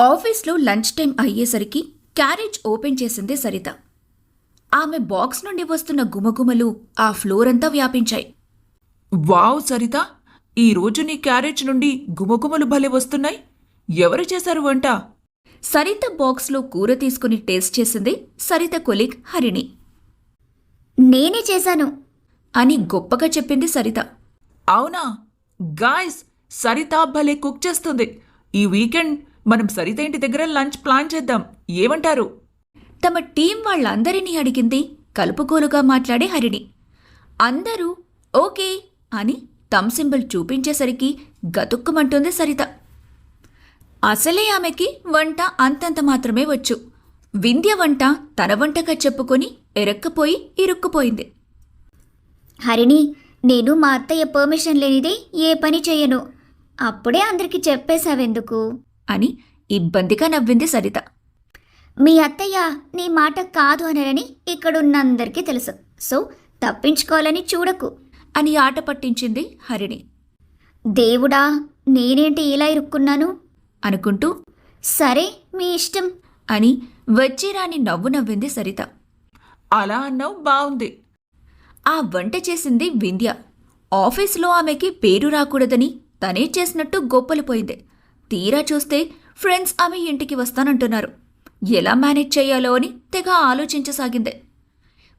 ఆఫీస్లో lunch time అయ్యేసరికి carriage open చేసింది సరిత. ఆమె బాక్స్ నుండి వస్తున్న గుమగుమలు ఆ ఫ్లోర్ అంతా వ్యాపించాయి. వావ్ సరిత, ఈరోజు నీ క్యారేజ్ నుండి గుమగుమలు భలే వస్తున్నాయి. ఎవరు చేశారు వంట? సరిత బాక్స్లో కూర తీసుకుని టేస్ట్ చేసింది సరిత కొలీగ్ హరిణి. నేనే చేశాను అని గొప్పగా చెప్పింది సరిత. అవునా? గాయ్స్, సరిత భలే కుక్ చేస్తుంది. ఈ వీకెండ్ మనం సరిత ఇంటి దగ్గర లంచ్ ప్లాన్ చేద్దాం, ఏమంటారు? తమ టీం వాళ్ళందరినీ అడిగింది కలుపుకోలుగా మాట్లాడే హరిణి. అందరూ ఓకే అని థమ్ సింబల్ చూపించేసరికి గతుక్కుమంటుంది సరిత. అసలే ఆమెకి వంట అంతంత మాత్రమే వచ్చు. వింధ్య వంట తన వంటగా చెప్పుకొని ఎరక్కపోయి ఇరుక్కుపోయింది. హరిణి, నేను మా అత్తయ్య పర్మిషన్ లేనిదే ఏ పని చెయ్యను. అప్పుడే అందరికి చెప్పేశావెందుకు అని ఇబ్బందిగా నవ్వింది సరిత. మీ అత్తయ్య నీ మాట కాదు అనరని ఇక్కడున్నందరికీ తెలుసు. సో తప్పించుకోవాలని చూడకు అని ఆట పట్టించింది హరిణి. దేవుడా, నేనేంటి ఇలా ఇరుక్కున్నాను అనుకుంటూ సరే మీ ఇష్టం అని వచ్చిరాని నవ్వు నవ్వింది సరిత. అలా అన్నావు, బావుంది. ఆ వంట చేసింది వింధ్య. ఆఫీసులో ఆమెకి పేరు రాకూడదని తనే చేసినట్టు గొప్పలిపోయింది. తీరా చూస్తే ఫ్రెండ్స్ ఆమె ఇంటికి వస్తానంటున్నారు. ఎలా మేనేజ్ చేయాలో అని తెగ ఆలోచించసాగింది.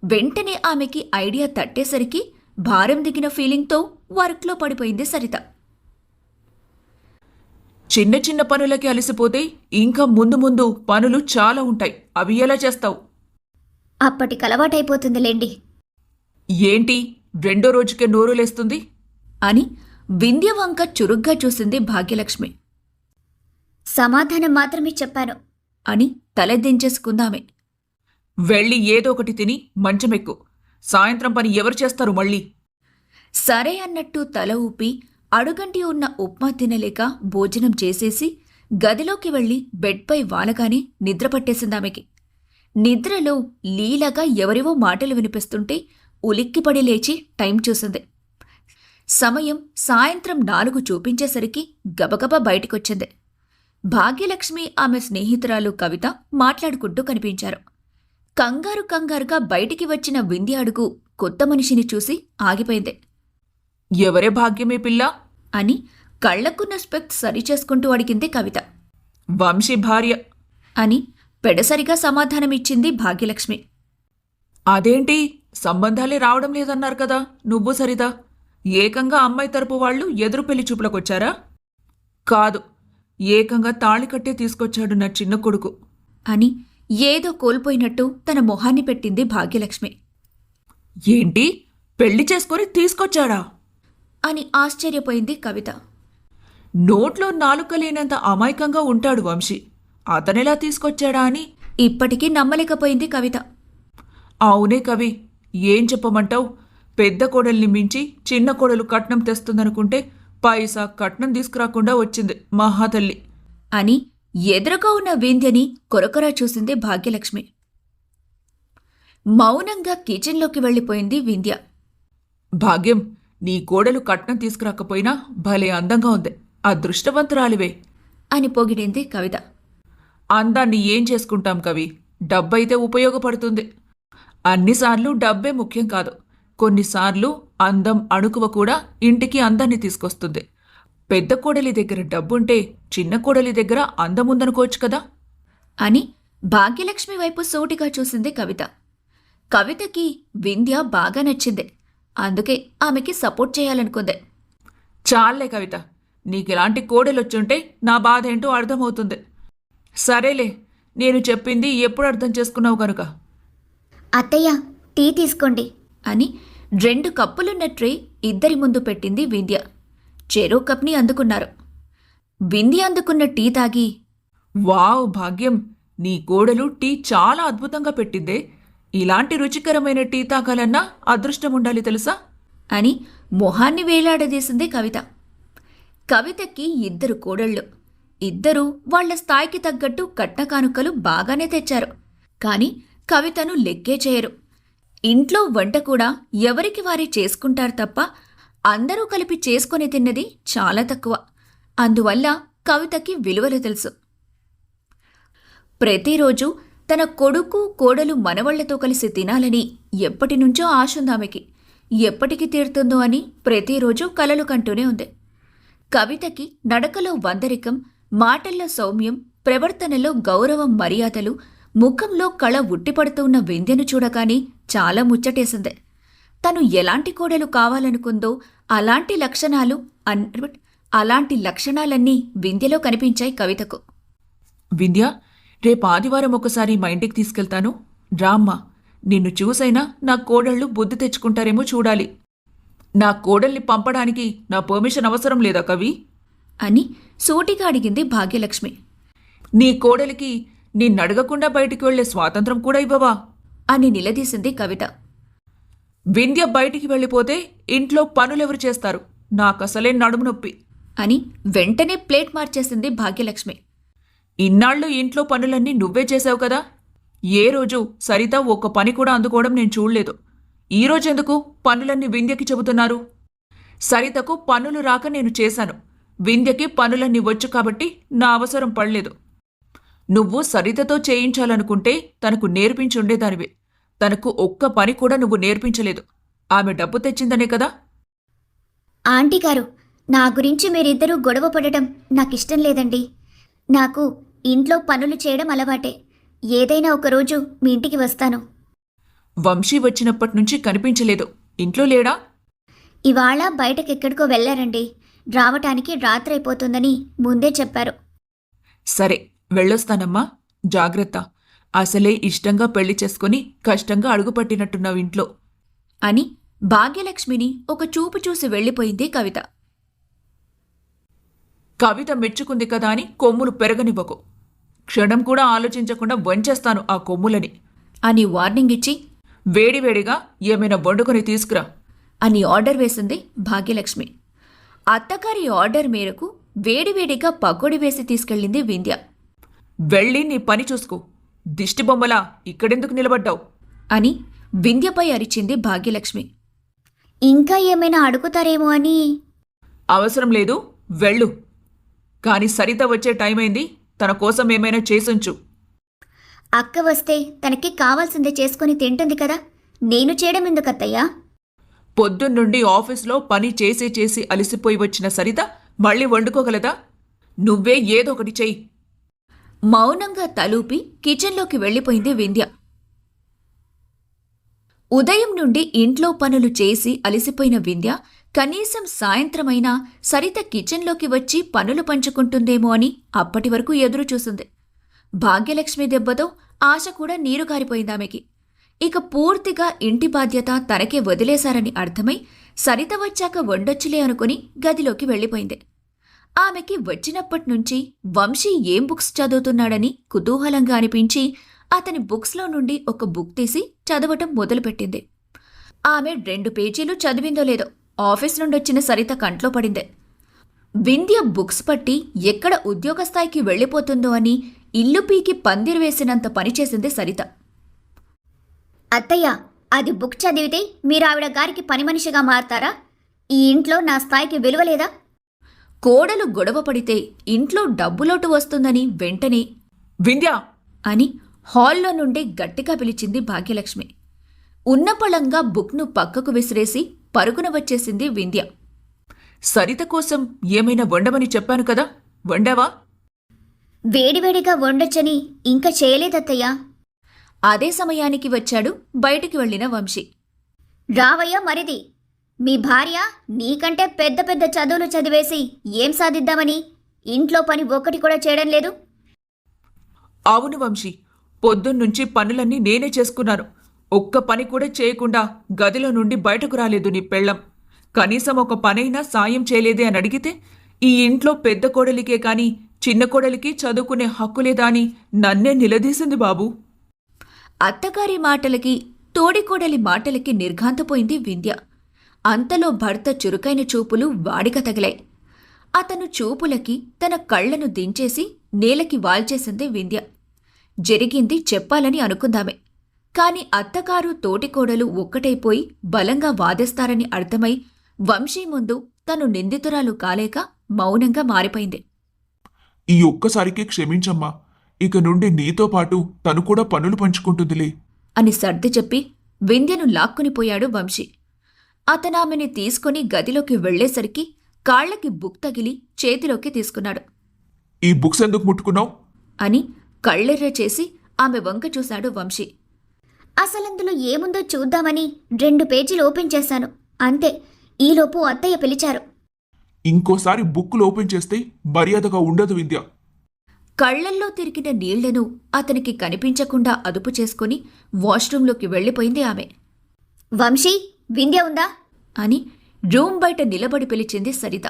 వెంటనే ఆమెకి ఐడియా తట్టేసరికి భారం దిగిన ఫీలింగ్తో వర్క్లో పడిపోయింది సరిత. చిన్న చిన్న పనులకి అలసిపోతే ఇంకా ముందు ముందు పనులు చాలా ఉంటాయి. అవి ఎలా చేస్తావు? అప్పటికి అలవాటైపోతుందిలేండి. ఏంటి రెండో రోజుకే నోరు లేస్తుంది? అని వింధ్య వంక చురుగ్గా చూసింది భాగ్యలక్ష్మి. సమాధానం మాత్రమే చెప్పాను అని తలెదించేసుకుందామె. వెళ్ళి ఏదో ఒకటి తిని మంచమెక్కు. సాయంత్రం పని ఎవరు చేస్తారు మళ్ళీ? సరే అన్నట్టు తల ఊపి అడుగంటి ఉన్న ఉప్మా తినలేక భోజనం చేసేసి గదిలోకి వెళ్లి బెడ్పై వాలగానే నిద్ర పట్టేసిందామెకి. నిద్రలో లీలగా ఎవరివో మాటలు వినిపిస్తుంటే ఉలిక్కిపడి లేచి టైం చూసింది. సమయం సాయంత్రం 4 చూపించేసరికి గబగబా బయటికొచ్చింది. భాగ్యలక్ష్మి ఆమె స్నేహితురాలు కవిత మాట్లాడుకుంటూ కనిపించారు. కంగారుగా బయటికి వచ్చిన వింధ్య అడుగు కొత్త మనిషిని చూసి ఆగిపోయింది. ఎవరే భాగ్యమే పిల్ల? అని కళ్లకున్న స్పెక్ట్ సరిచేసుకుంటూ అడిగింది కవిత. వంశీ భార్య అని పెడసరిగా సమాధానమిచ్చింది భాగ్యలక్ష్మి. అదేంటి, సంబంధాలే రావడం లేదన్నారు కదా నువ్వు సరిత? ఏకంగా అమ్మాయి తరపు వాళ్ళు ఎదురు పెళ్లి చూపులకొచ్చారా? కాదు, ఏకంగా తాళి కట్టే తీసుకొచ్చాడు నా చిన్న కొడుకు అని ఏదో కోల్పోయినట్టు తన మొహాన్ని పెట్టింది భాగ్యలక్ష్మి. ఏంటి, పెళ్లి చేసుకొని తీసుకొచ్చాడా? అని ఆశ్చర్యపోయింది కవిత. నోట్లో నాలుక లేనంత అమాయకంగా ఉంటాడు వంశీ. అతనెలా తీసుకొచ్చాడా అని ఇప్పటికీ నమ్మలేకపోయింది కవిత. అవునే కవి, ఏం చెప్పమంటావు? పెద్ద కోడల్ని మించి చిన్న కోడలు కట్నం తెస్తుందనుకుంటే పైసా కట్నం తీసుకురాకుండా వచ్చింది మహాతల్లి అని ఎదురుగా ఉన్న వింధ్యని కొరకొరా చూసింది భాగ్యలక్ష్మి. మౌనంగా కిచెన్లోకి వెళ్ళిపోయింది వింధ్య. భాగ్యం, నీ కోడలు కట్నం తీసుకురాకపోయినా భలే అందంగా ఉంది. అదృష్టవంతురాలివే అని పొగిడింది కవిత. అందాన్ని ఏం చేసుకుంటాం కవి, డబ్బైతే ఉపయోగపడుతుంది. అన్నిసార్లు డబ్బే ముఖ్యం కాదు. కొన్నిసార్లు అందం అణుకువ కూడా ఇంటికి అందాన్ని తీసుకొస్తుంది. పెద్ద కోడలి దగ్గర డబ్బుంటే చిన్న కోడలి దగ్గర అందముందనుకోవచ్చు కదా అని భాగ్యలక్ష్మి వైపు సూటిగా చూసింది కవిత. కవితకి వింధ్య బాగా నచ్చింది. అందుకే ఆమెకి సపోర్ట్ చేయాలనుకుంది. చాలే కవిత, నీకెలాంటి కోడలొచ్చుంటే నా బాధ ఏంటో అర్థమవుతుంది. సరేలే, నేను చెప్పింది ఎప్పుడు అర్థం చేసుకున్నావు కనుక. అత్తయ్య, టీ తీసుకోండి అని 2 కప్పులున్న ట్రే ఇద్దరి ముందు పెట్టింది వింధ్య. చెరో కప్ని అందుకున్నారు. వింధ్య అందుకున్న టీ తాగి, వావ్ భాగ్యం, నీ కోడలు టీ చాలా అద్భుతంగా పెట్టిందే. ఇలాంటి రుచికరమైన టీ తాగాలన్నా అదృష్టం ఉండాలి తెలుసా అని మొహాన్ని వేలాడదీసింది కవిత. కవితకి 2 కోడళ్ళు. ఇద్దరూ వాళ్ల స్థాయికి తగ్గట్టు కట్న కానుకలు బాగానే తెచ్చారు. కాని కవితను లెక్కే చేయరు. ఇంట్లో వంట కూడా ఎవరికి వారే చేసుకుంటారు తప్ప అందరూ కలిపి చేసుకుని తిన్నది చాలా తక్కువ. అందువల్ల కవితకి విలువలు తెలుసు. ప్రతిరోజు తన కొడుకు కోడలు మనవళ్లతో కలిసి తినాలని ఎప్పటినుంచో ఆశుందామెకి. ఎప్పటికి తీరుతుందో అని ప్రతిరోజు కలలు కంటూనే ఉంది. కవితకి నడకలో వందరికం, మాటల్లో సౌమ్యం, ప్రవర్తనలో గౌరవం మర్యాదలు, ముఖంలో కళ ఉట్టిపడుతున్న వింధ్యను చూడగానే చాలా ముచ్చటేసింది. తను ఎలాంటి కోడలు కావాలనుకుందో అలాంటి లక్షణాలన్నీ వింధ్యలో కనిపించాయి కవితకు. వింధ్య, రేపు ఆదివారం ఒకసారి మా ఇంటికి తీసుకెళ్తాను, రామ్మా. నిన్ను చూసైనా నా కోడళ్ళు బుద్ధి తెచ్చుకుంటారేమో చూడాలి. నా కోడల్ని పంపడానికి నా పర్మిషన్ అవసరం లేదా కవి? అని సూటిగా అడిగింది భాగ్యలక్ష్మి. నీ కోడలికి నిన్నడగకుండా బయటికి వెళ్లే స్వాతంత్రం కూడా ఇవ్వవా అని నిలదీసింది కవిత. వింధ్య బయటికి వెళ్ళిపోతే ఇంట్లో పనులెవరు చేస్తారు? నాకసలే నడుము నొప్పి అని వెంటనే ప్లేట్ మార్చేసింది భాగ్యలక్ష్మి. ఇన్నాళ్ళు ఇంట్లో పనులన్నీ నువ్వే చేసావు కదా. ఏ రోజు సరిత ఒక్క పని కూడా అందుకోవడం నేను చూడలేదు. ఈరోజెందుకు పనులన్నీ వింధ్యకి చెబుతున్నారు? సరితకు పనులు రాక నేను చేశాను. వింధ్యకి పనులన్నీ వచ్చు కాబట్టి నా అవసరం పడలేదు. నువ్వు సరితతో చేయించాలనుకుంటే తనకు నేర్పించుండేదానివే. తనకు ఒక్క పని కూడా నువ్వు నేర్పించలేదు. ఆమె డబ్బు తెచ్చిందనే కదా. ఆంటీ గారు, నా గురించి మీరిద్దరూ గొడవ పడటం నాకిష్టం లేదండి. నాకు ఇంట్లో పనులు చేయడం అలవాటే. ఏదైనా ఒకరోజు మీ ఇంటికి వస్తాను. వంశీ వచ్చినప్పటినుంచి కనిపించలేదు. ఇంట్లో లేడా? ఇవాళ బయటకెక్కడికో వెళ్ళారండి. రావటానికి రాత్రైపోతుందని ముందే చెప్పారు. సరే, వెళ్ళొస్తానమ్మా. జాగ్రత్త. అసలే ఇష్టంగా పెళ్లి చేసుకుని కష్టంగా అడుగుపట్టినట్టున్నావు ఇంట్లో అని భాగ్యలక్ష్మిని ఒక చూపు చూసి వెళ్ళిపోయింది కవిత. కవిత మెచ్చుకుంది కదా అని కొమ్ములు పెరగనివ్వకు. క్షణం కూడా ఆలోచించకుండా వంచేస్తాను ఆ కొమ్ములని అని వార్నింగ్ ఇచ్చి వేడివేడిగా ఏమైనా వండుకొని తీసుకురా అని ఆర్డర్ వేసింది భాగ్యలక్ష్మి. అత్తగారి ఆర్డర్ మేరకు వేడివేడిగా పకోడీ వేసి తీసుకెళ్ళింది వింధ్య. వెళ్ళి నీ పని చూసుకో. దిష్టిబొమ్మలా ఇక్కడెందుకు నిలబడ్డావు అని వింధ్యపై అరిచింది భాగ్యలక్ష్మి. ఇంకా ఏమైనా అడుగుతారేమో అని. అవసరం లేదు, వెళ్ళు. కాని సరిత వచ్చే టైం అయింది. తన కోసం ఏమైనా చేసుంచు. అక్క వస్తే తనకి కావాల్సిందే చేసుకుని తింటుంది కదా. నేను చేయడం ఎందుకత్తయ్యా? పొద్దున్నుండి ఆఫీస్లో పని చేసి చేసి అలసిపోయి వచ్చిన సరిత మళ్ళీ వండుకోగలదా? నువ్వే ఏదో ఒకటి చెయ్యి. మౌనంగా తలూపి కిచెన్లోకి వెళ్ళిపోయింది వింధ్య. ఉదయం నుండి ఇంట్లో పనులు చేసి అలసిపోయిన వింధ్య కనీసం సాయంత్రమైనా సరిత కిచెన్లోకి వచ్చి పనులు పంచుకుంటుందేమో అని అప్పటి వరకు ఎదురుచూసింది. భాగ్యలక్ష్మి దెబ్బతో ఆశ కూడా నీరు కారిపోయిందామెకి. ఇక పూర్తిగా ఇంటి బాధ్యత తనకే వదిలేశారని అర్థమై సరిత వచ్చాక వండొచ్చులే అనుకుని గదిలోకి వెళ్ళిపోయింది. ఆమెకి వచ్చినప్పట్నుంచి వంశీ ఏం బుక్స్ చదువుతున్నాడని కుతూహలంగా అనిపించి అతని బుక్స్లో నుండి ఒక బుక్ తీసి చదవటం మొదలుపెట్టింది. ఆమె 2 పేజీలు చదివిందో లేదో ఆఫీస్ నుండొచ్చిన సరిత కంట్లో పడింది. వింధ్య బుక్స్ పట్టి ఎక్కడ ఉద్యోగస్థాయికి వెళ్ళిపోతుందో అని ఇల్లు పీకి పందిరి వేసినంత పనిచేసింది సరిత. అత్తయ్య, అది బుక్ చదివితే మీరు ఆవిడ గారికి పని మనిషిగా మారతారా? ఈ ఇంట్లో నా స్థాయికి విలువలేదా? కోడలు గొడవ పడితే ఇంట్లో డబ్బులోటు వస్తుందని వెంటనే వింధ్య అని హాల్లో నుండి గట్టిగా పిలిచింది భాగ్యలక్ష్మి. ఉన్నపళంగా బుక్ను పక్కకు విసిరేసి పరుగున వచ్చేసింది వింధ్య. సరిత కోసం ఏమైనా వండమని చెప్పాను కదా, వండావా? వేడివేడిగా వండొచ్చని ఇంకా చేయలేదత్తయ్యా. అదే సమయానికి వచ్చాడు బయటికి వెళ్లిన వంశీ. రావయ్యా మరిది. మీ భార్య నీకంటే పెద్ద పెద్ద చదువులు చదివేసి ఏం సాధిద్దామని ఇంట్లో పని ఒక్కటి కూడా చేయడం లేదు. అవును వంశీ, పొద్దున్నుంచి పనులన్నీ నేనే చేసుకున్నాను. ఒక్క పని కూడా చేయకుండా గదిలో నుండి బయటకు రాలేదు నీ పెళ్ళం. కనీసం ఒక పనైనా సాయం చేయలేదే అని అడిగితే ఈ ఇంట్లో పెద్ద కోడలికే కాని చిన్న కోడలికి చదువుకునే హక్కులేదా అని నన్నే నిలదీసింది బాబు. అత్తగారి మాటలకి తోడికోడలి మాటలకి నిర్ఘాంతపోయింది వింధ్య. అంతలో భర్త చురుకైన చూపులు వాడిక తగిలాయి. అతను చూపులకి తన కళ్లను దించేసి నేలకి వాల్చేసింది వింధ్య. జరిగింది చెప్పాలని అనుకుందామే. కాని అత్తగారు తోటికోడలు ఒక్కటైపోయి బలంగా వాదిస్తారని అర్థమై వంశీ ముందు తను నిందితురాలు కాలేక మౌనంగా మారిపోయింది. ఈ ఒక్కసారికి క్షమించమ్మా. ఇక నుండి నీతో పాటు తను కూడా పనులు పంచుకుంటుందిలే. అని సర్ది చెప్పి వింధ్యను లాక్కునిపోయాడు వంశీ. అతనామెని తీసుకుని గదిలోకి వెళ్లేసరికి కాళ్లకి బుక్ తగిలి చేతిలోకి తీసుకున్నాడు. ఈ బుక్స్ ఎందుకు ముట్టుకున్నావు? అని కళ్ళెర్ర చేసి ఆమె వంక చూశాడు వంశీ. అసలందులో ఏముందో చూద్దామని 2 పేజీలు ఓపెన్ చేశాను, అంతే. ఈలోపు అత్తయ్య పిలిచారు. ఇంకోసారి బుక్కులు ఓపెన్ చేస్తే మర్యాదగా ఉండదు వింధ్య. కళ్లల్లో తిరిగిన నీళ్లను అతనికి కనిపించకుండా అదుపు చేసుకుని వాష్రూంలోకి వెళ్లిపోయింది ఆమె. వంశీ, వింధ్య ఉందా? అని రూమ్ బయట నిలబడి పిలిచింది సరిత.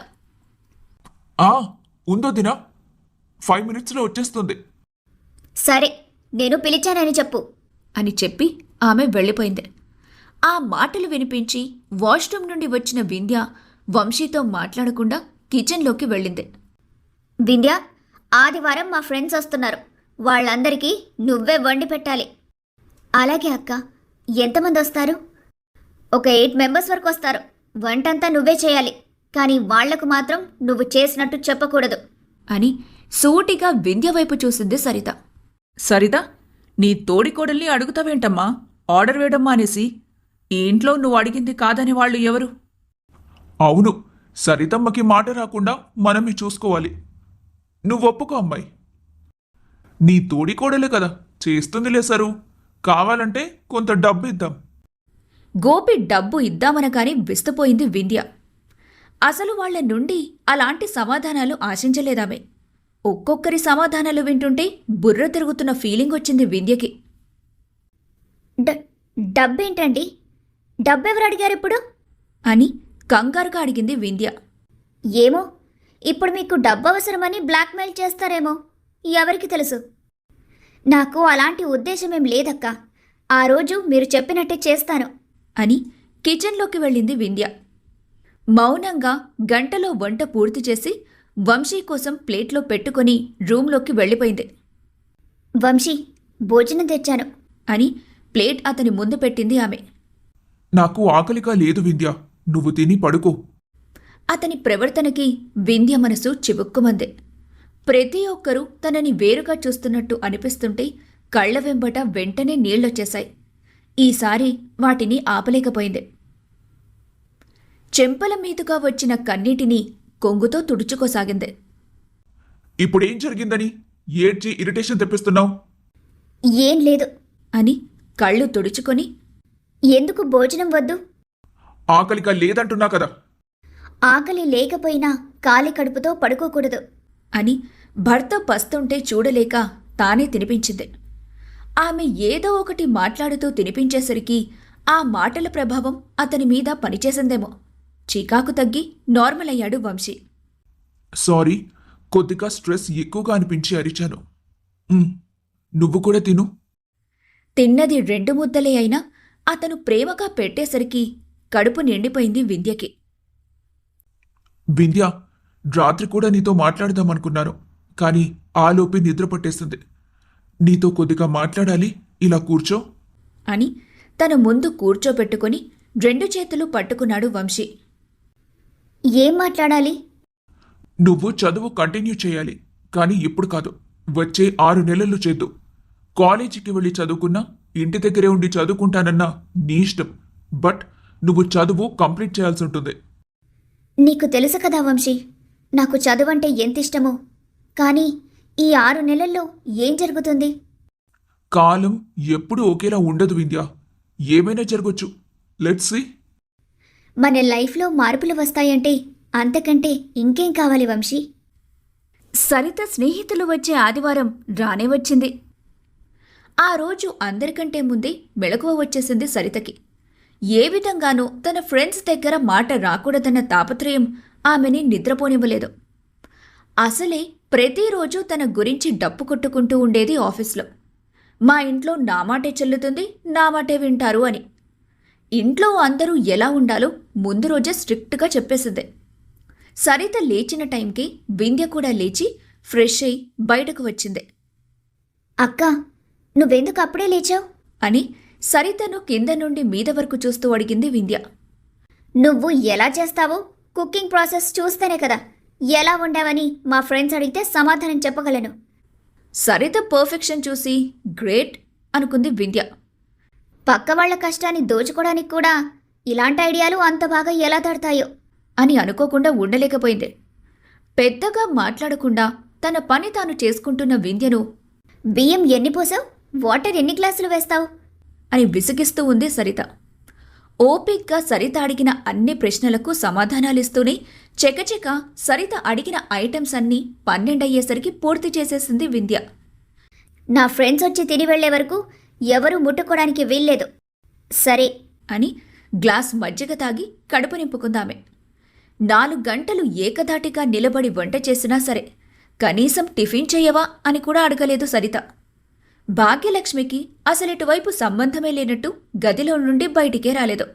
ఆ ఉందో దినా, 5 మినిట్స్లో వచ్చేస్తుంది. సరే, నేను పిలిచానని చెప్పు. అని చెప్పి ఆమె వెళ్ళిపోయింది. ఆ మాటలు వినిపించి వాష్రూమ్ నుండి వచ్చిన వింధ్య వంశీతో మాట్లాడకుండా కిచెన్లోకి వెళ్ళింది. వింధ్య, ఆదివారం మా ఫ్రెండ్స్ వస్తున్నారు. వాళ్ళందరికీ నువ్వే వండి పెట్టాలి. అలాగే అక్క. ఎంతమంది వస్తారు? ఒక 8 మెంబర్స్ వరకు వస్తారు. వంటంతా నువ్వే చేయాలి, కానీ వాళ్లకు మాత్రం నువ్వు చేసినట్టు చెప్పకూడదు. అని సూటిగా వింధ్య వైపు చూసింది సరిత. సరిత, నీ తోడికోడల్ని అడుగుతావేంటమ్మా? ఆర్డర్ వేయడం మానేసి. ఈ ఇంట్లో నువ్వు అడిగింది కాదని వాళ్ళు ఎవరు? అవును, సరితమ్మకి మాట రాకుండా మనమే చూసుకోవాలి. నువ్వు ఒప్పుకో అమ్మాయి. నీ తోడికోడలే కదా, చేస్తుందిలే సరు. కావాలంటే కొంత డబ్బు ఇద్దాం. గోపి డబ్బు ఇద్దామనగానే విస్తుపోయింది వింధ్య. అసలు వాళ్ల నుండి అలాంటి సమాధానాలు ఆశించలేదామె. ఒక్కొక్కరి సమాధానాలు వింటుంటే బుర్ర తిరుగుతున్న ఫీలింగ్ వచ్చింది వింధ్యకి. డబ్బేంటండి? డబ్బెవరు అడిగారు ఇప్పుడు? అని కంగారుగా అడిగింది వింధ్య. ఏమో, ఇప్పుడు మీకు డబ్బు అవసరమని బ్లాక్మెయిల్ చేస్తారేమో, ఎవరికి తెలుసు. నాకు అలాంటి ఉద్దేశమేం లేదక్కా. ఆ రోజు మీరు చెప్పినట్టే చేస్తాను. అని కిచెన్లోకి వెళ్ళింది వింధ్య. మౌనంగా గంటలో వంట పూర్తి చేసి వంశీ కోసం ప్లేట్లో పెట్టుకుని రూంలోకి వెళ్ళిపోయింది. వంశీ, భోజనం తెచ్చాను. అని ప్లేట్ అతని ముందు పెట్టింది ఆమె. నాకు ఆకలిగా లేదు వింధ్య, నువ్వు తిని పడుకో. అతని ప్రవర్తనకి వింధ్య మనసు చివుక్కుమంది. ప్రతి ఒక్కరూ తనని వేరుగా చూస్తున్నట్టు అనిపిస్తుంటే కళ్ల వెంబట వెంటనే నీళ్లొచ్చేశాయి. ఈసారి వాటిని ఆపలేకపోయింది. చెంపల మీదుగా వచ్చిన కన్నీటిని కొంగుతో తుడుచుకోసాగింది. ఇప్పుడేం జరిగిందని ఏడ్చి ఇరిటేషన్ తెప్పిస్తున్నావు? ఏం లేదు. అని కళ్ళు తుడుచుకొని, ఎందుకు భోజనం వద్దు? ఆకలిగా లేదంటున్నా కదా. ఆకలి లేకపోయినా ఖాళీ కడుపుతో పడుకోకూడదు. అని భర్త పస్తుంటే చూడలేక తానే తినిపించింది. ఆమె ఏదో ఒకటి మాట్లాడుతూ తినిపించేసరికి ఆ మాటల ప్రభావం అతని మీద పనిచేసిందేమో. చికాకు తగ్గి నార్మల్ అయ్యాడు వంశీ. సారీ, కొద్దిగా స్ట్రెస్ ఎక్కువగా అనిపించి అరిచాను. నువ్వు కూడా తిను. తిన్నది 2 ముద్దలే అయినా అతను ప్రేమగా పెట్టేసరికి కడుపు నిండిపోయింది వింధ్యకి. వింధ్య, రాత్రి కూడా నీతో మాట్లాడదామనుకున్నాను, కానీ ఆలోపే నిద్ర పట్టేస్తుంది. నీతో కొద్దిగా మాట్లాడాలి, ఇలా కూర్చో. అని తన ముందు కూర్చోబెట్టుకుని 2 చేతులు పట్టుకున్నాడు వంశీ. ఏం మాట్లాడాలి? నువ్వు చదువు కంటిన్యూ చేయాలి, కానీ ఇప్పుడు కాదు, వచ్చే 6 నెలలు చేద్దు. కాలేజీకి వెళ్ళి చదువుకున్నా, ఇంటి దగ్గరే ఉండి చదువుకుంటానన్నా నీ ఇష్టం. బట్ నువ్వు చదువు కంప్లీట్ చేయాల్సి ఉంటుంది. నీకు తెలుసు కదా వంశీ, నాకు చదువంటే ఎంత ఇష్టమో. కానీ ఈ 6 నెలల్లో ఏం జరుగుతుంది? కాలం ఎప్పుడూ ఒకేలా ఉండదు వింధ్య, ఏమైనా జరగొచ్చు. Let's see. మన లైఫ్లో మార్పులు వస్తాయంటే అంతకంటే ఇంకేం కావాలి వంశీ? సరిత స్నేహితులు వచ్చే ఆదివారం రానే వచ్చింది. ఆ రోజు అందరికంటే ముందే మెలకువ వచ్చేసింది సరితకి. ఏ విధంగానూ తన ఫ్రెండ్స్ దగ్గర మాట రాకూడదన్న తాపత్రయం ఆమెని నిద్రపోనివ్వలేదు. అసలే ప్రతిరోజు తన గురించి డప్పు కొట్టుకుంటూ ఉండేది ఆఫీస్లో. మా ఇంట్లో నా మాటే చెల్లుతుంది, నా మాటే వింటారు అని. ఇంట్లో అందరూ ఎలా ఉండాలో ముందు రోజే స్ట్రిక్ట్గా చెప్పేసింది. సరిత లేచిన టైంకి వింధ్య కూడా లేచి ఫ్రెష్ అయి బయటకు వచ్చింది. అక్క, నువ్వెందుకు అప్పుడే లేచావు? అని సరితను కింద నుండి మీద వరకు చూస్తూ అడిగింది వింధ్య. నువ్వు ఎలా చేస్తావో కుకింగ్ ప్రాసెస్ చూస్తేనే కదా ఎలా వండావని మా ఫ్రెండ్స్ అడిగితే సమాధానం చెప్పగలను. సరిత పర్ఫెక్షన్ చూసి గ్రేట్ అనుకుంది వింధ్య. పక్క వాళ్ళ కష్టాన్ని దోచుకోవడానికి కూడా ఇలాంటి ఐడియాలు అంత బాగా ఎలా తడతాయో అని అనుకోకుండా ఉండలేకపోయింది. పెద్దగా మాట్లాడకుండా తన పని తాను చేసుకుంటున్న వింధ్యను బియ్యం ఎన్ని పోసావు, వాటర్ ఎన్ని గ్లాసులు వేస్తావు అని విసిగిస్తూ ఉంది సరిత. ఓపిక్గా సరిత అడిగిన అన్ని ప్రశ్నలకు సమాధానాలిస్తూనే చెకచెక సరిత అడిగిన ఐటమ్స్ అన్నీ 12 అయ్యేసరికి పూర్తి చేసేసింది వింధ్య. నా ఫ్రెండ్స్ వచ్చి తిని వెళ్లే వరకు ఎవరూ ముట్టుకోవడానికి వీల్లేదు. సరే అని గ్లాస్ మజ్జిగ తాగి కడుపు నింపుకుందామె. 4 గంటలు ఏకధాటిగా నిలబడి వంట చేసినా సరే కనీసం టిఫిన్ చెయ్యవా అని కూడా అడగలేదు సరిత. భాగ్యలక్ష్మికి అసలిటువైపు సంబంధమే లేనట్టు గదిలో నుండి బయటికే రాలేదు.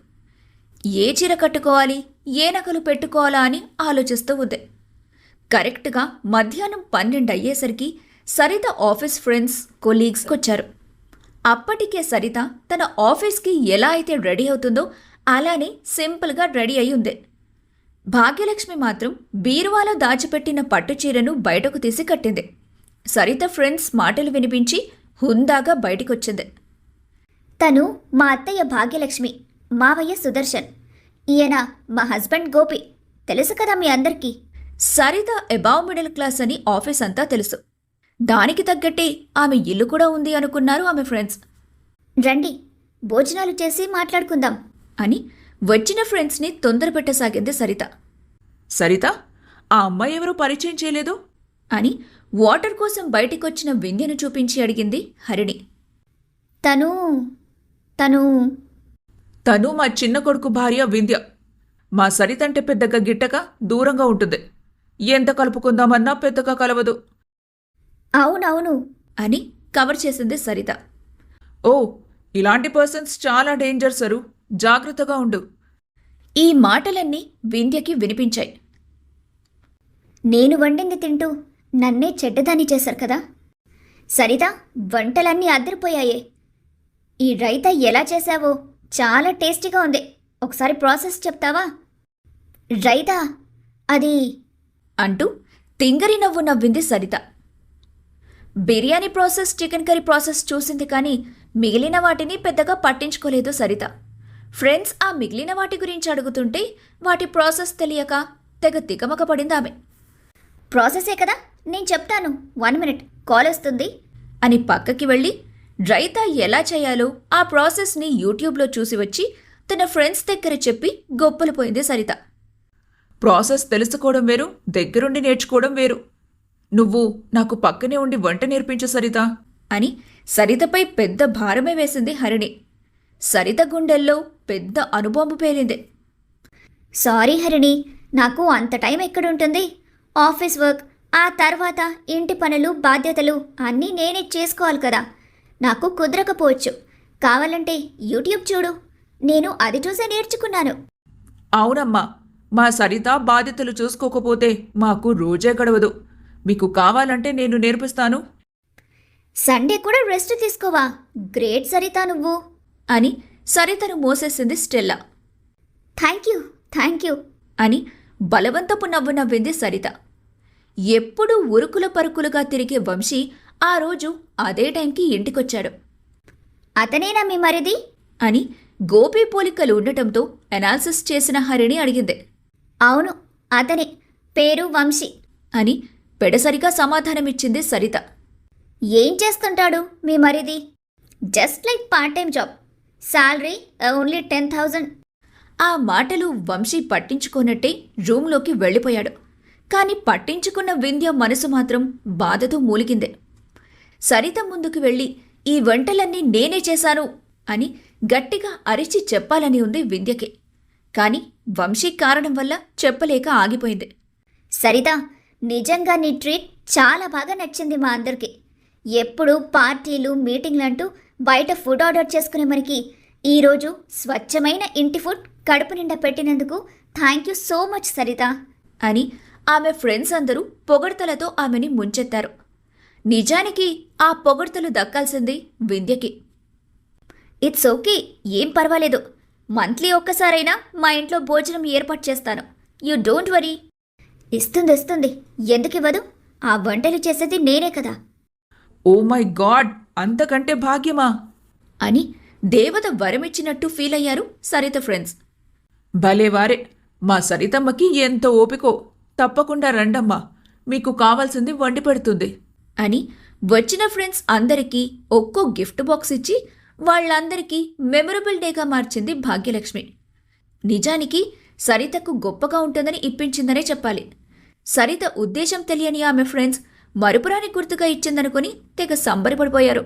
ఏ చీర కట్టుకోవాలి, ఏ నగలు పెట్టుకోవాలా అని ఆలోచిస్తూ ఉంది. కరెక్ట్గా మధ్యాహ్నం 12 అయ్యేసరికి సరిత ఆఫీస్ ఫ్రెండ్స్ కొలీగ్స్ వచ్చారు. అప్పటికే సరిత తన ఆఫీస్కి ఎలా అయితే రెడీ అవుతుందో అలానే సింపుల్గా రెడీ అయి ఉంది. భాగ్యలక్ష్మి మాత్రం బీరువాలో దాచిపెట్టిన పట్టుచీరను బయటకు తీసి కట్టింది. సరిత ఫ్రెండ్స్ మాటలు వినిపించి హుందాగా బయటికొచ్చింది. తను మా అత్తయ్య భాగ్యలక్ష్మి, మావయ్య సుదర్శన్, ఈయన మా హస్బెండ్ గోపి. తెలుసు కదా మీ అందరికీ. సరిత అబౌవ్ మిడిల్ క్లాస్ అని ఆఫీస్ అంతా తెలుసు. దానికి తగ్గట్టే ఆమె ఇల్లు కూడా ఉంది అనుకున్నారు ఆమె ఫ్రెండ్స్. రండి, భోజనాలు చేసి మాట్లాడుకుందాం అని వచ్చిన ఫ్రెండ్స్ని తొందరపెట్టసాగింది సరిత. సరిత, ఆ అమ్మాయి ఎవరూ పరిచయం చేయలేదు అని వాటర్ కోసం బయటికొచ్చిన వింధ్యను చూపించి అడిగింది హరిణి. తను తను తను మా చిన్న కొడుకు భార్య వింధ్య. మా సరిత అంటే పెద్దగా గిట్టక దూరంగా ఉంటుంది. ఎంత కలుపుకుందామన్నా పెద్దగా కలవదు అవునవును అని కవర్ చేసింది సరిత. ఓ, ఇలాంటి పర్సన్స్ చాలా డేంజర్ సరు, జాగ్రత్తగా ఉండు. ఈ మాటలన్నీ వింధ్యకి వినిపించాయి. నేను వండింది తింటూ నన్నే చెడ్డదాన్ని చేశారు కదా. సరిత, వంటలన్నీ అదిరిపోయాయే. ఈ రైత ఎలా చేశావో చాలా టేస్టీగా ఉంది. ఒకసారి ప్రాసెస్ చెప్తావా? రైతా అది అంటూ తింగరి నవ్వు నవ్వింది Saritha. Biryani process, chicken curry process చూసింది కానీ మిగిలిన వాటిని పెద్దగా పట్టించుకోలేదు సరిత. ఫ్రెండ్స్ ఆ మిగిలిన వాటి గురించి అడుగుతుంటే వాటి ప్రాసెస్ తెలియక తెగ తికమక పడింది ఆమె. ప్రాసెసే కదా, నేను చెప్తాను, 1 minute కాల్ వస్తుంది అని పక్కకి వెళ్ళి రైతా ఎలా చేయాలో ఆ ప్రాసెస్ని యూట్యూబ్లో చూసి వచ్చి తన ఫ్రెండ్స్ దగ్గర చెప్పి గొప్పలు పోయింది సరిత. ప్రాసెస్ తెలుసుకోవడం వేరు, దగ్గరుండి నేర్చుకోవడం వేరు. నువ్వు నాకు పక్కనే ఉండి వంట నేర్పించు సరిత అని సరితపై పెద్ద భారమే వేసింది హరిణి. సరిత గుండెల్లో పెద్ద అనుబాంబు పేలింది. సారీ హరిణి, నాకు అంత టైం ఎక్కడుంటుంది. ఆఫీస్ వర్క్, ఆ తర్వాత ఇంటి పనులు, బాధ్యతలు అన్నీ నేనే చేసుకోవాలి కదా. నాకు కుదరకపోవచ్చు. కావాలంటే యూట్యూబ్ చూడు, నేను అది చూసే నేర్చుకున్నాను. అవునమ్మా, మా సరిత బాధ్యతలు చూసుకోకపోతే మాకు రోజే గడవదు. మీకు కావాలంటే నేను నేర్పిస్తాను. సండే కూడా రెస్ట్ తీసుకోవా? గ్రేట్ సరిత నువ్వు అని సరితను మోసేసింది స్టెల్లా. థ్యాంక్ యూ అని బలవంతపు నవ్వు నవ్వింది సరిత. ఎప్పుడూ ఉరుకుల పరుకులుగా తిరిగే వంశీ ఆ రోజు అదే టైంకి ఇంటికొచ్చాడు. అతనేనా మీ మరిది అని గోపి పోలికలు ఉండటంతో అనాలిసిస్ చేసిన హరిణి అడిగింది. అవును, అతనే, పేరు వంశీ అని పెడసరిగా సమాధానమిచ్చింది సరిత. ఏం చేస్తుంటాడు మీ మరిది? Just like part time job, salary only 10,000. ఆ మాటలు వంశీ పట్టించుకోనట్టే రూంలోకి వెళ్ళిపోయాడు. కాని పట్టించుకున్న వింధ్య మనసు మాత్రం బాధతో మూలిగింది. సరిత ముందుకు వెళ్ళి ఈ వంటలన్నీ నేనే చేశాను అని గట్టిగా అరిచి చెప్పాలని ఉంది వింధ్యకి. కాని వంశీ కారణం వల్ల చెప్పలేక ఆగిపోయింది. సరిత, నిజంగా నీ ట్రీట్ చాలా బాగా నచ్చింది మా అందరికీ. ఎప్పుడు పార్టీలు, మీటింగ్లంటూ బయట ఫుడ్ ఆర్డర్ చేసుకునే మనకి ఈరోజు స్వచ్ఛమైన ఇంటి ఫుడ్ కడుపు నిండా పెట్టినందుకు thank you so much Saritha అని ఆమె ఫ్రెండ్స్ అందరూ పొగడ్తలతో ఆమెని ముంచెత్తారు. నిజానికి ఆ పొగడ్తలు దక్కాల్సింది వింధ్యకి. ఇట్స్ ఓకే, ఏం పర్వాలేదు. మంత్లీ ఒక్కసారైనా మా ఇంట్లో భోజనం ఏర్పాటు చేస్తాను. You don't worry. ఇస్తుంది, ఎందుకివ్వదు? ఆ వంటలు చేసేది నేనే కదా. ఓ మై గాడ్, అంతకంటే భాగ్యమా అని దేవత వరమిచ్చినట్టు ఫీల్ అయ్యారు సరిత ఫ్రెండ్స్. భలేవారే, మా సరితమ్మకి ఎంత ఓపికో. తప్పకుండా రండమ్మా, మీకు కావాల్సింది వండి పెడుతుంది అని వచ్చిన ఫ్రెండ్స్ అందరికీ ఒక్కో గిఫ్ట్ బాక్స్ ఇచ్చి వాళ్ళందరికీ మెమరబుల్ డేగా మార్చింది భాగ్యలక్ష్మి. నిజానికి సరితకు గొప్పగా ఉంటుందని ఇప్పించిందనే చెప్పాలి. సరిత ఉద్దేశం తెలియని ఆమె ఫ్రెండ్స్ మరుపురాని గుర్తుగా ఇచ్చిందనుకుని తెగ సంబరపడిపోయారు.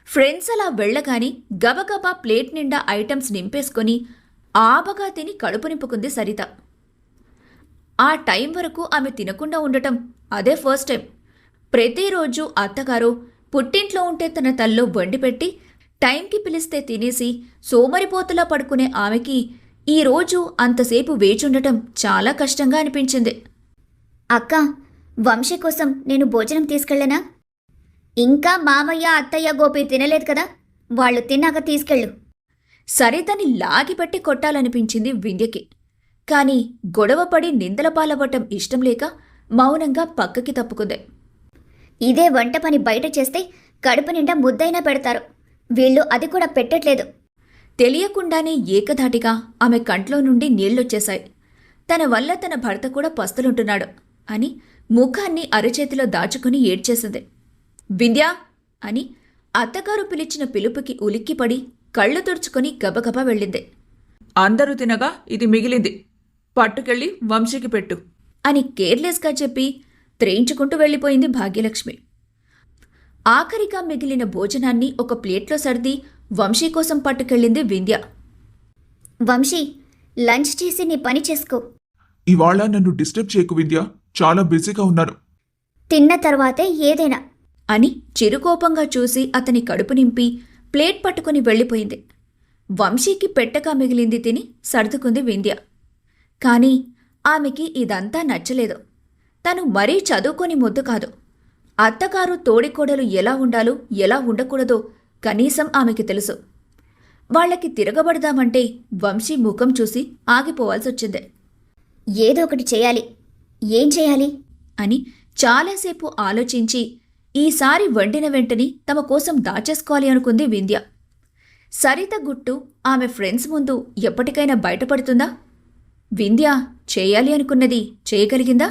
ఫ్రెండ్స్ అలా వెళ్ళగాని గబగబా ప్లేట్ నిండా ఐటమ్స్ నింపేసుకొని ఆబగా తిని కడుపు నింపుకుంది సరిత. ఆ టైం వరకు ఆమె తినకుండా ఉండటం అదే ఫస్ట్ టైం. ప్రతిరోజు అత్తగారు పుట్టింట్లో ఉంటే తన తల్లో వండిపెట్టి టైంకి పిలిస్తే తినేసి సోమరిపోతులా పడుకునే ఆమెకి ఈరోజు అంతసేపు వేచుండటం చాలా కష్టంగా అనిపించింది. అక్క, వంశీ కోసం నేను భోజనం తీసుకెళ్ళనా? ఇంకా మామయ్య అత్తయ్య గోపి తినలేదు కదా, వాళ్ళు తిన్నాక తీసుకెళ్ళు. సరితని లాగిపెట్టి కొట్టాలనిపించింది వింధ్యకి. కాని గొడవపడి నిందల పాలవ్వటం ఇష్టం లేక మౌనంగా పక్కకి తప్పుకుంది. ఇదే వంట పని బయట చేస్తే కడుపు నిండా ముద్దైనా పెడతారు, వీళ్ళు అది కూడా పెట్టట్లేదు. తెలియకుండానే ఏకధాటిగా ఆమె కంట్లో నుండి నీళ్లొచ్చేశాయి. తన వల్ల తన భర్త కూడా పస్తులుంటున్నాడు అని ముఖాన్ని అరచేతిలో దాచుకుని ఏడ్చేసింది. వింధ్యా అని అత్తగారు పిలిచిన పిలుపుకి ఉలిక్కిపడి కళ్ళు తుడుచుకొని గబగబా వెళ్ళింది. అందరూ తినగా ఇది మిగిలింది, పట్టుకెళ్ళి వంశీకి పెట్టు అని కేర్లెస్గా చెప్పి త్రేయించుకుంటూ వెళ్ళిపోయింది భాగ్యలక్ష్మి. ఆఖరిగా మిగిలిన భోజనాన్ని ఒక ప్లేట్లో సర్ది వంశీ కోసం పట్టుకెళ్ళింది వింధ్య. వంశీ, లంచ్ చేసి నీ పని చేసుకో. ఇవాళ నన్ను డిస్టర్బ్ చేయకు వింధ్య, చాలా బిజీగా ఉన్నాను. తిన్న తర్వాతే ఏదైనా. అని చిరుకోపంగా చూసి అతని కడుపు నింపి ప్లేట్ పట్టుకుని వెళ్ళిపోయింది. వంశీకి పెట్టగా మిగిలింది తిని సర్దుకుంది వింధ్య. కానీ ఆమెకి ఇదంతా నచ్చలేదు. తను మరీ చదువుకొని ముద్దు కాదు. అత్తగారు తోడికోడలు ఎలా ఉండాలో ఎలా ఉండకూడదో కనీసం ఆమెకి తెలుసు. వాళ్ళకి తిరగబడదామంటే వంశీ ముఖం చూసి ఆగిపోవాల్సొచ్చింది. ఏదో ఒకటి చేయాలి. ఏం చేయాలి అని చాలాసేపు ఆలోచించి ఈసారి వండిన వెంటనే తమ కోసం దాచేసుకోవాలి అనుకుంది వింధ్య. సరిత గుట్టు ఆమె ఫ్రెండ్స్ ముందు ఎప్పటికైనా బయటపడుతుందా? వింధ్య చేయాలి అనుకున్నది చేయగలిగిందా?